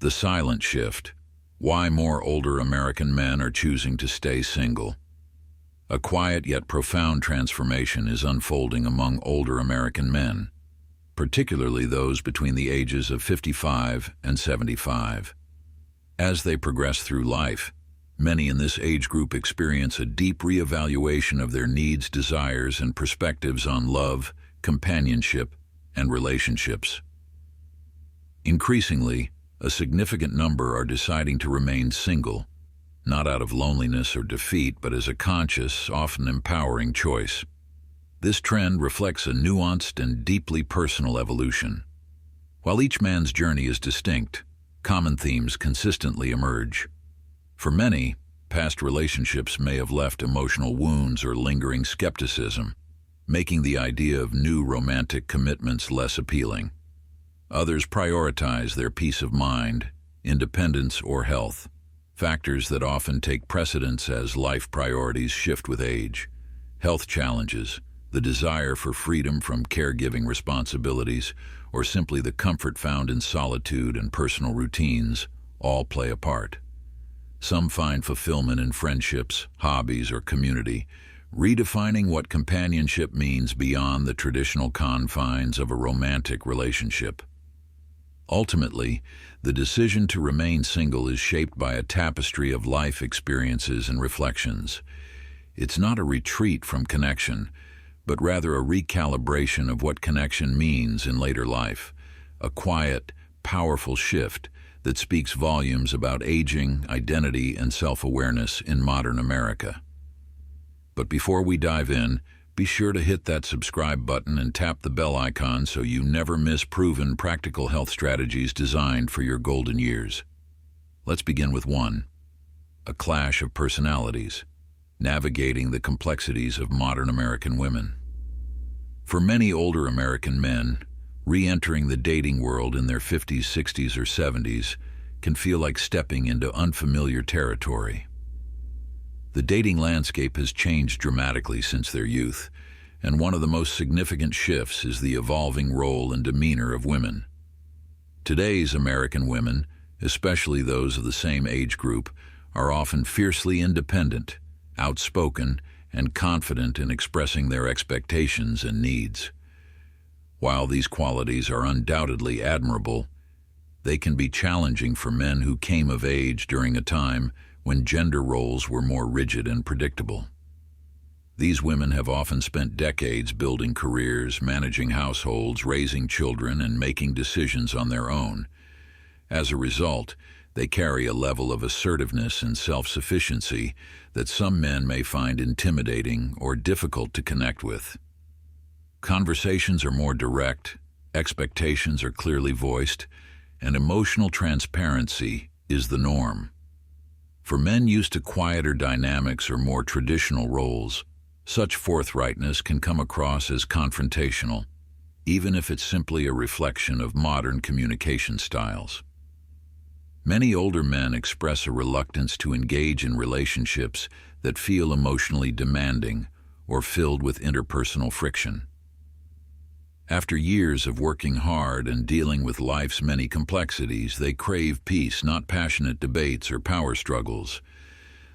The silent shift. Why more older American men are choosing to stay single. A quiet yet profound transformation is unfolding among older American men, particularly those between the ages of 55 and 75. As they progress through life, many in this age group experience a deep reevaluation of their needs, desires, and perspectives on love, companionship, and relationships. Increasingly, a significant number are deciding to remain single, not out of loneliness or defeat, but as a conscious, often empowering choice. This trend reflects a nuanced and deeply personal evolution. While each man's journey is distinct, common themes consistently emerge. For many, past relationships may have left emotional wounds or lingering skepticism, making the idea of new romantic commitments less appealing. Others prioritize their peace of mind, independence, or health, factors that often take precedence as life priorities shift with age. Health challenges, the desire for freedom from caregiving responsibilities, or simply the comfort found in solitude and personal routines, all play a part. Some find fulfillment in friendships, hobbies, or community, redefining what companionship means beyond the traditional confines of a romantic relationship. Ultimately, the decision to remain single is shaped by a tapestry of life experiences and reflections. It's not a retreat from connection, but rather a recalibration of what connection means in later life, a quiet, powerful shift that speaks volumes about aging, identity, and self-awareness in modern America. But before we dive in, be sure to hit that subscribe button and tap the bell icon so you never miss proven practical health strategies designed for your golden years. Let's begin with 1. A clash of personalities. Navigating the complexities of modern American women. For many older American men, re-entering the dating world in their 50s, 60s, or 70s can feel like stepping into unfamiliar territory. The dating landscape has changed dramatically since their youth, and one of the most significant shifts is the evolving role and demeanor of women. Today's American women, especially those of the same age group, are often fiercely independent, outspoken, and confident in expressing their expectations and needs. While these qualities are undoubtedly admirable, they can be challenging for men who came of age during a time when gender roles were more rigid and predictable. These women have often spent decades building careers, managing households, raising children, and making decisions on their own. As a result, they carry a level of assertiveness and self-sufficiency that some men may find intimidating or difficult to connect with. Conversations are more direct, expectations are clearly voiced, and emotional transparency is the norm. For men used to quieter dynamics or more traditional roles, such forthrightness can come across as confrontational, even if it's simply a reflection of modern communication styles. Many older men express a reluctance to engage in relationships that feel emotionally demanding or filled with interpersonal friction. After years of working hard and dealing with life's many complexities, they crave peace, not passionate debates or power struggles.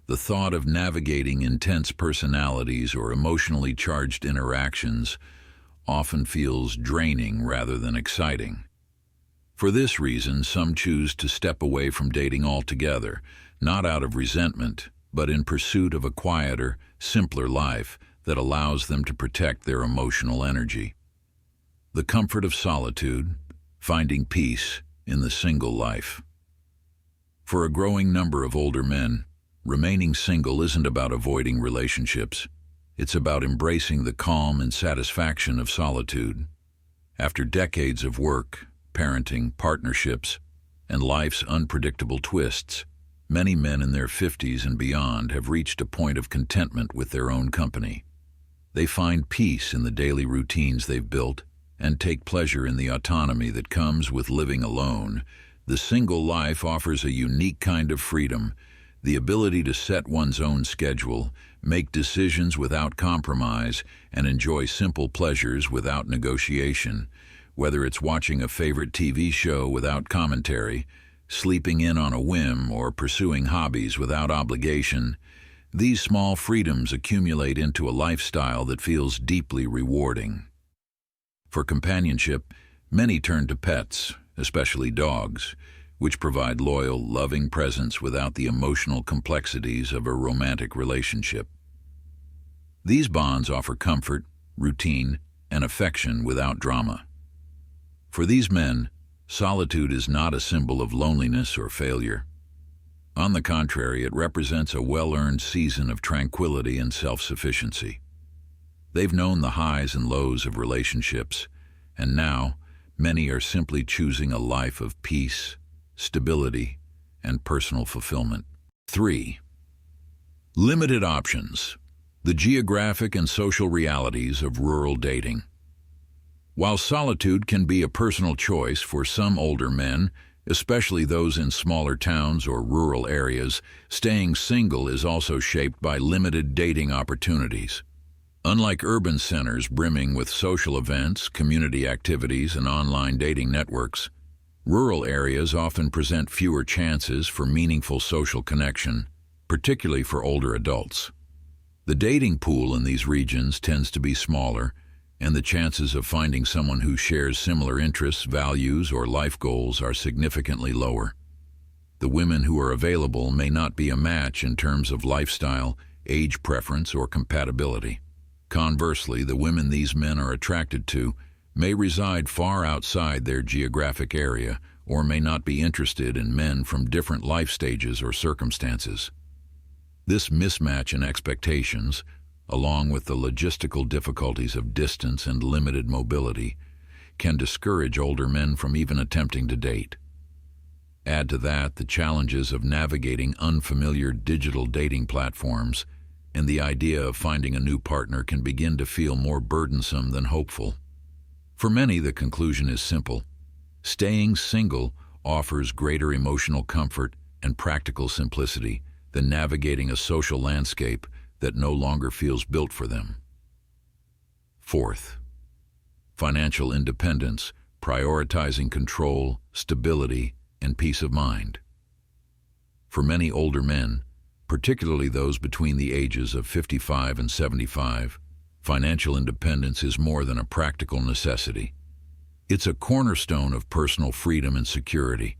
The thought of navigating intense personalities or emotionally charged interactions often feels draining rather than exciting. For this reason, some choose to step away from dating altogether, not out of resentment, but in pursuit of a quieter, simpler life that allows them to protect their emotional energy. The comfort of solitude, finding peace in the single life. For a growing number of older men, remaining single isn't about avoiding relationships. It's about embracing the calm and satisfaction of solitude. After decades of work, parenting, partnerships, and life's unpredictable twists, many men in their 50s and beyond have reached a point of contentment with their own company. They find peace in the daily routines they've built and take pleasure in the autonomy that comes with living alone. The single life offers a unique kind of freedom, the ability to set one's own schedule, make decisions without compromise, and enjoy simple pleasures without negotiation. Whether it's watching a favorite TV show without commentary, sleeping in on a whim, or pursuing hobbies without obligation, these small freedoms accumulate into a lifestyle that feels deeply rewarding. For companionship, many turn to pets, especially dogs, which provide loyal, loving presence without the emotional complexities of a romantic relationship. These bonds offer comfort, routine, and affection without drama. For these men, solitude is not a symbol of loneliness or failure. On the contrary, it represents a well-earned season of tranquility and self-sufficiency. They've known the highs and lows of relationships, and now many are simply choosing a life of peace, stability, and personal fulfillment. 3. Limited options. The geographic and social realities of rural dating. While solitude can be a personal choice for some older men, especially those in smaller towns or rural areas, staying single is also shaped by limited dating opportunities. Unlike urban centers brimming with social events, community activities, and online dating networks, rural areas often present fewer chances for meaningful social connection, particularly for older adults. The dating pool in these regions tends to be smaller, and the chances of finding someone who shares similar interests, values, or life goals are significantly lower. The women who are available may not be a match in terms of lifestyle, age preference, or compatibility. Conversely, the women these men are attracted to may reside far outside their geographic area or may not be interested in men from different life stages or circumstances. This mismatch in expectations, along with the logistical difficulties of distance and limited mobility, can discourage older men from even attempting to date. Add to that the challenges of navigating unfamiliar digital dating platforms, and the idea of finding a new partner can begin to feel more burdensome than hopeful. For many, the conclusion is simple. Staying single offers greater emotional comfort and practical simplicity than navigating a social landscape that no longer feels built for them. 4th, financial independence, prioritizing control, stability, and peace of mind. For many older men, particularly those between the ages of 55 and 75, financial independence is more than a practical necessity. It's a cornerstone of personal freedom and security.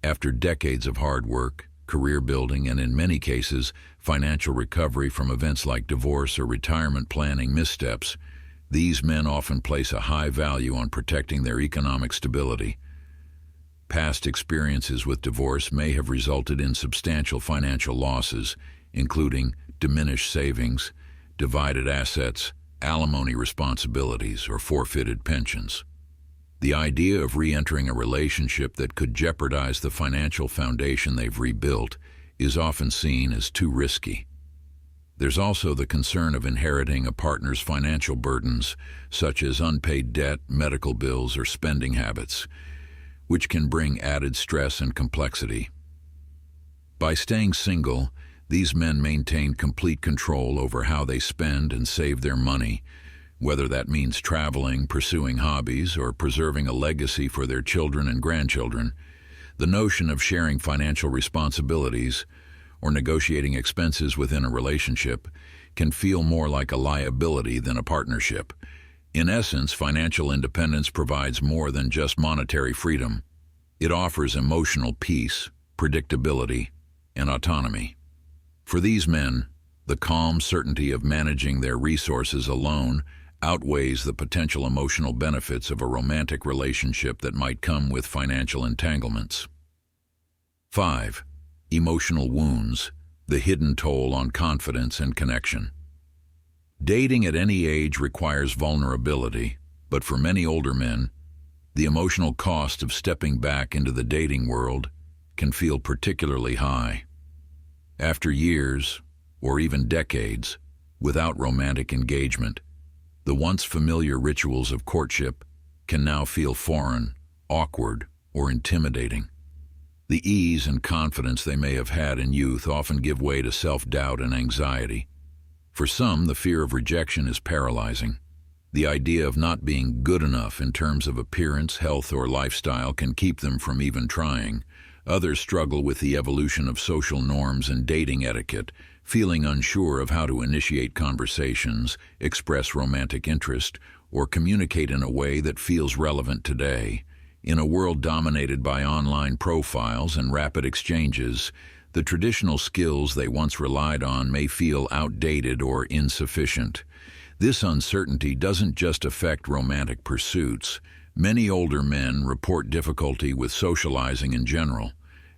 After decades of hard work, career building, and in many cases, financial recovery from events like divorce or retirement planning missteps, these men often place a high value on protecting their economic stability. Past experiences with divorce may have resulted in substantial financial losses, including diminished savings, divided assets, alimony responsibilities, or forfeited pensions. The idea of re-entering a relationship that could jeopardize the financial foundation they've rebuilt is often seen as too risky. There's also the concern of inheriting a partner's financial burdens, such as unpaid debt, medical bills, or spending habits, which can bring added stress and complexity. By staying single, these men maintain complete control over how they spend and save their money, whether that means traveling, pursuing hobbies, or preserving a legacy for their children and grandchildren. The notion of sharing financial responsibilities or negotiating expenses within a relationship can feel more like a liability than a partnership. In essence, financial independence provides more than just monetary freedom. It offers emotional peace, predictability, and autonomy. For these men, the calm certainty of managing their resources alone outweighs the potential emotional benefits of a romantic relationship that might come with financial entanglements. 5. Emotional wounds, the hidden toll on confidence and connection. Dating at any age requires vulnerability, but for many older men, the emotional cost of stepping back into the dating world can feel particularly high. After years, or even decades, without romantic engagement, the once familiar rituals of courtship can now feel foreign, awkward, or intimidating. The ease and confidence they may have had in youth often give way to self-doubt and anxiety. For some, the fear of rejection is paralyzing. The idea of not being good enough in terms of appearance, health, or lifestyle can keep them from even trying, Others struggle with the evolution of social norms and dating etiquette, feeling unsure of how to initiate conversations, express romantic interest, or communicate in a way that feels relevant today. In a world dominated by online profiles and rapid exchanges, the traditional skills they once relied on may feel outdated or insufficient. This uncertainty doesn't just affect romantic pursuits. Many older men report difficulty with socializing in general.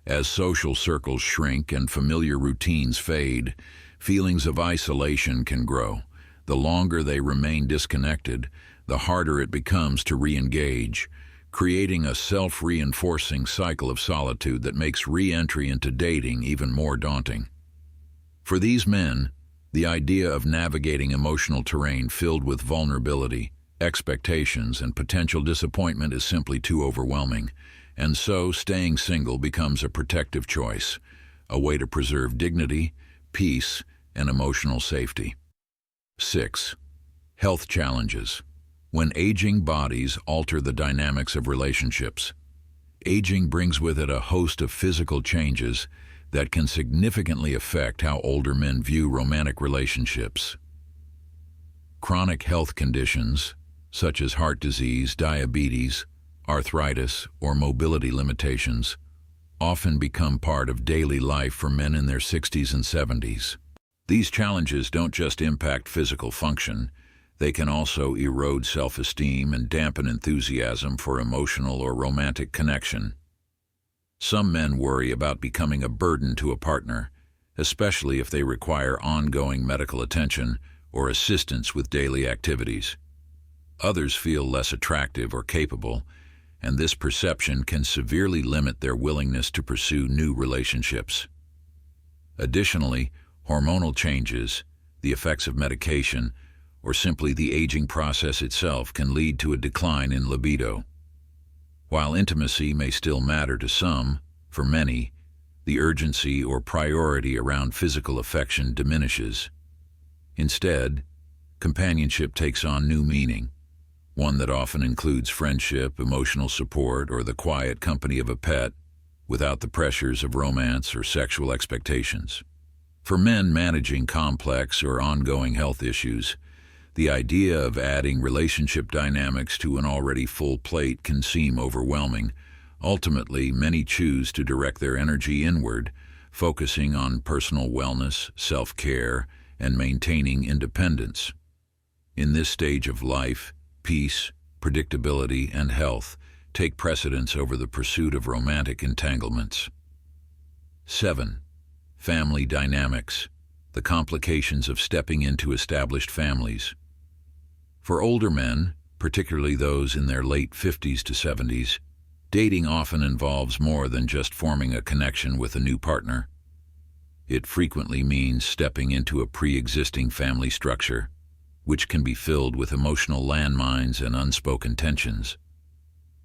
As social circles shrink and familiar routines fade, feelings of isolation can grow. The longer they remain disconnected, the harder it becomes to re-engage, creating a self-reinforcing cycle of solitude that makes re-entry into dating even more daunting. For these men, the idea of navigating emotional terrain filled with vulnerability, expectations, and potential disappointment is simply too overwhelming, and so staying single becomes a protective choice, a way to preserve dignity, peace, and emotional safety. 6. Health challenges. When aging bodies alter the dynamics of relationships. Aging brings with it a host of physical changes that can significantly affect how older men view romantic relationships. Chronic health conditions, such as heart disease, diabetes, arthritis, or mobility limitations, often become part of daily life for men in their 60s and 70s. These challenges don't just impact physical function, they can also erode self-esteem and dampen enthusiasm for emotional or romantic connection. Some men worry about becoming a burden to a partner, especially if they require ongoing medical attention or assistance with daily activities. Others feel less attractive or capable, and this perception can severely limit their willingness to pursue new relationships. Additionally, hormonal changes, the effects of medication, or simply the aging process itself can lead to a decline in libido. While intimacy may still matter to some, for many, the urgency or priority around physical affection diminishes. Instead, companionship takes on new meaning, one that often includes friendship, emotional support, or the quiet company of a pet, without the pressures of romance or sexual expectations. For men managing complex or ongoing health issues, the idea of adding relationship dynamics to an already full plate can seem overwhelming. Ultimately, many choose to direct their energy inward, focusing on personal wellness, self-care, and maintaining independence. In this stage of life, peace, predictability, and health take precedence over the pursuit of romantic entanglements. 7. Family dynamics, the complications of stepping into established families. For older men, particularly those in their late 50s to 70s, dating often involves more than just forming a connection with a new partner. It frequently means stepping into a pre-existing family structure, which can be filled with emotional landmines and unspoken tensions.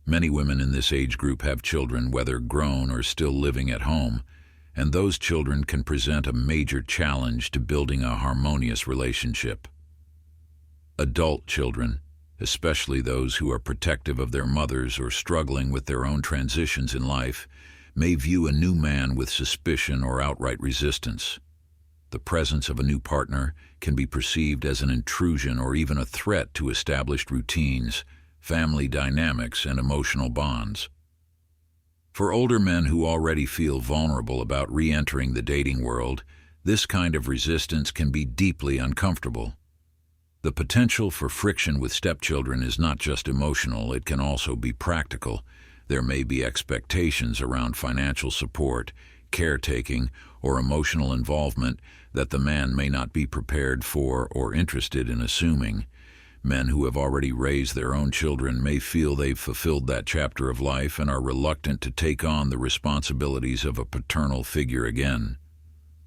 Many women in this age group have children, whether grown or still living at home, and those children can present a major challenge to building a harmonious relationship. Adult children, especially those who are protective of their mothers or struggling with their own transitions in life, may view a new man with suspicion or outright resistance. The presence of a new partner can be perceived as an intrusion or even a threat to established routines, family dynamics, and emotional bonds. For older men who already feel vulnerable about re-entering the dating world, this kind of resistance can be deeply uncomfortable. The potential for friction with stepchildren is not just emotional, it can also be practical. There may be expectations around financial support, caretaking, or emotional involvement that the man may not be prepared for or interested in assuming. Men who have already raised their own children may feel they've fulfilled that chapter of life and are reluctant to take on the responsibilities of a paternal figure again.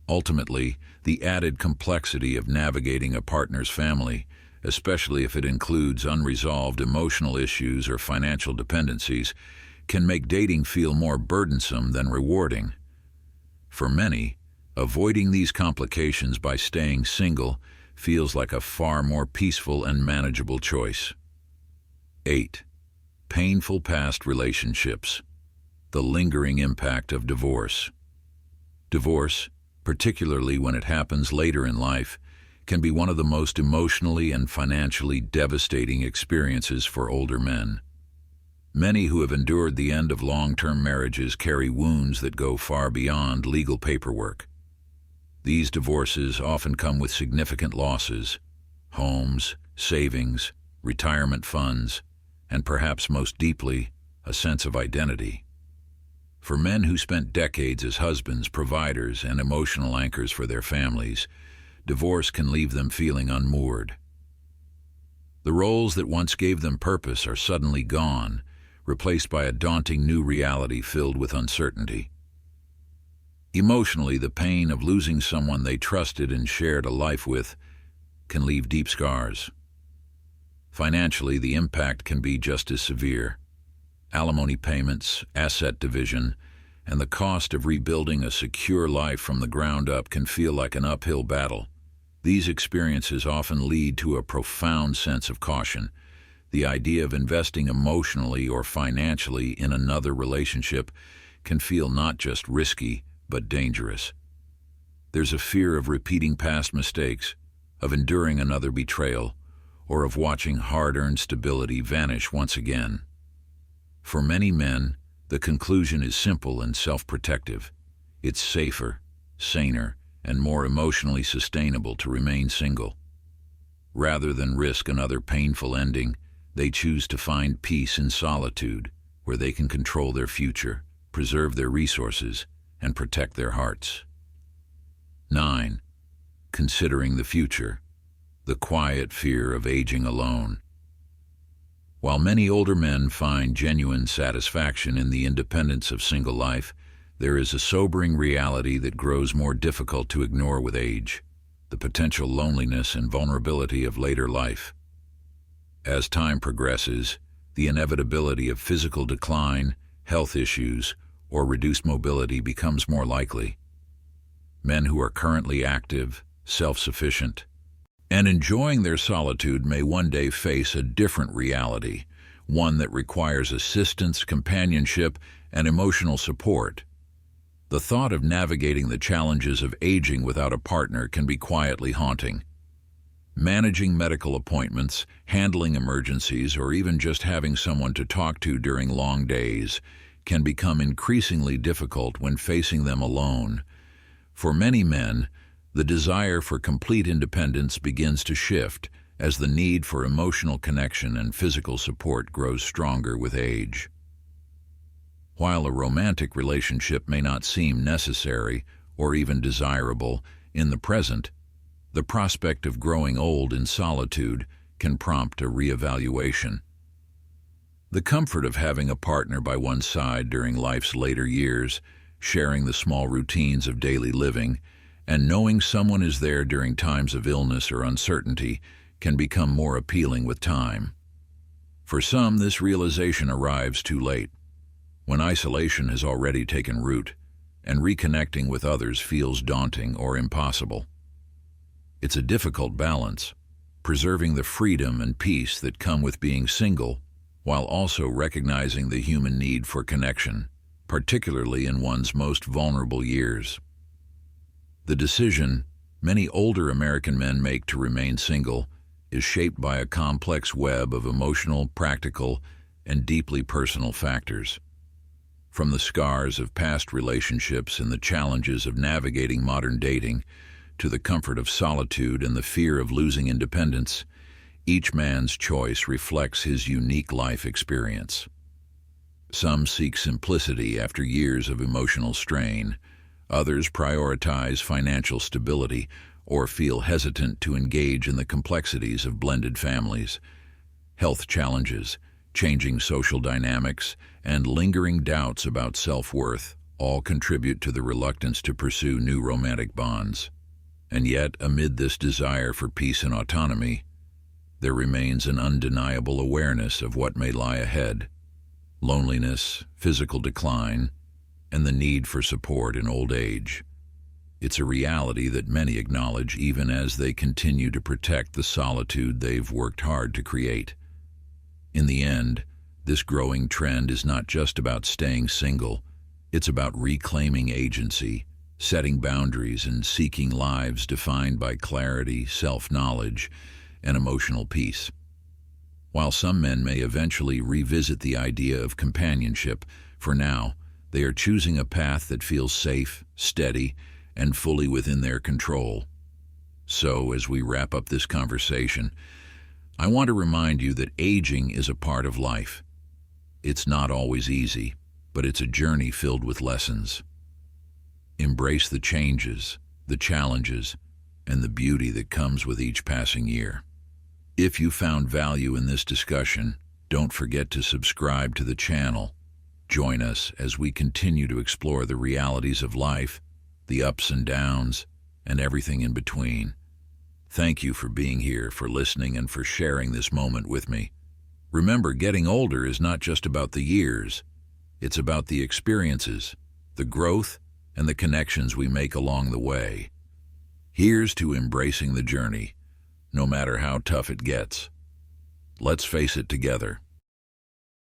Ultimately, the added complexity of navigating a partner's family, especially if it includes unresolved emotional issues or financial dependencies, can make dating feel more burdensome than rewarding. For many, avoiding these complications by staying single feels like a far more peaceful and manageable choice. 8. Painful past relationships. The lingering impact of divorce. Divorce, particularly when it happens later in life, can be one of the most emotionally and financially devastating experiences for older men. Many who have endured the end of long-term marriages carry wounds that go far beyond legal paperwork. These divorces often come with significant losses: homes, savings, retirement funds, and perhaps most deeply, a sense of identity. For men who spent decades as husbands, providers, and emotional anchors for their families, divorce can leave them feeling unmoored. The roles that once gave them purpose are suddenly gone, replaced by a daunting new reality filled with uncertainty. Emotionally, the pain of losing someone they trusted and shared a life with can leave deep scars. Financially, the impact can be just as severe. Alimony payments, asset division, and the cost of rebuilding a secure life from the ground up can feel like an uphill battle. These experiences often lead to a profound sense of caution. The idea of investing emotionally or financially in another relationship can feel not just risky, but dangerous. There's a fear of repeating past mistakes, of enduring another betrayal, or of watching hard-earned stability vanish once again. For many men, the conclusion is simple and self-protective. It's safer, saner, and more emotionally sustainable to remain single. Rather than risk another painful ending, they choose to find peace in solitude, where they can control their future, preserve their resources, and protect their hearts. 9. Considering the future. The quiet fear of aging alone. While many older men find genuine satisfaction in the independence of single life, there is a sobering reality that grows more difficult to ignore with age: the potential loneliness and vulnerability of later life. As time progresses, the inevitability of physical decline, health issues, or reduced mobility becomes more likely. Men who are currently active, self-sufficient, and enjoying their solitude may one day face a different reality, one that requires assistance, companionship, and emotional support. The thought of navigating the challenges of aging without a partner can be quietly haunting. Managing medical appointments, handling emergencies, or even just having someone to talk to during long days can become increasingly difficult when facing them alone. For many men, the desire for complete independence begins to shift as the need for emotional connection and physical support grows stronger with age. While a romantic relationship may not seem necessary or even desirable in the present, the prospect of growing old in solitude can prompt a reevaluation. The comfort of having a partner by one's side during life's later years, sharing the small routines of daily living, and knowing someone is there during times of illness or uncertainty can become more appealing with time. For some, this realization arrives too late, when isolation has already taken root and reconnecting with others feels daunting or impossible. It's a difficult balance, preserving the freedom and peace that come with being single, while also recognizing the human need for connection, particularly in one's most vulnerable years. The decision many older American men make to remain single is shaped by a complex web of emotional, practical, and deeply personal factors. From the scars of past relationships and the challenges of navigating modern dating, to the comfort of solitude and the fear of losing independence, each man's choice reflects his unique life experience. Some seek simplicity after years of emotional strain. Others prioritize financial stability or feel hesitant to engage in the complexities of blended families. Health challenges, changing social dynamics, and lingering doubts about self-worth all contribute to the reluctance to pursue new romantic bonds. And yet, amid this desire for peace and autonomy, there remains an undeniable awareness of what may lie ahead: loneliness, physical decline, and the need for support in old age. It's a reality that many acknowledge even as they continue to protect the solitude they've worked hard to create. In the end, This growing trend is not just about staying single, it's about reclaiming agency, setting boundaries, and seeking lives defined by clarity, self-knowledge, and emotional peace. While some men may eventually revisit the idea of companionship, for now, they are choosing a path that feels safe, steady, and fully within their control. So, as we wrap up this conversation, I want to remind you that aging is a part of life. It's not always easy, but it's a journey filled with lessons. Embrace the changes, the challenges, and the beauty that comes with each passing year. If you found value in this discussion, don't forget to subscribe to the channel. Join us as we continue to explore the realities of life, the ups and downs, and everything in between. Thank you for being here, for listening, and for sharing this moment with me. Remember, getting older is not just about the years. It's about the experiences, the growth, and the connections we make along the way. Here's to embracing the journey, no matter how tough it gets. Let's face it together.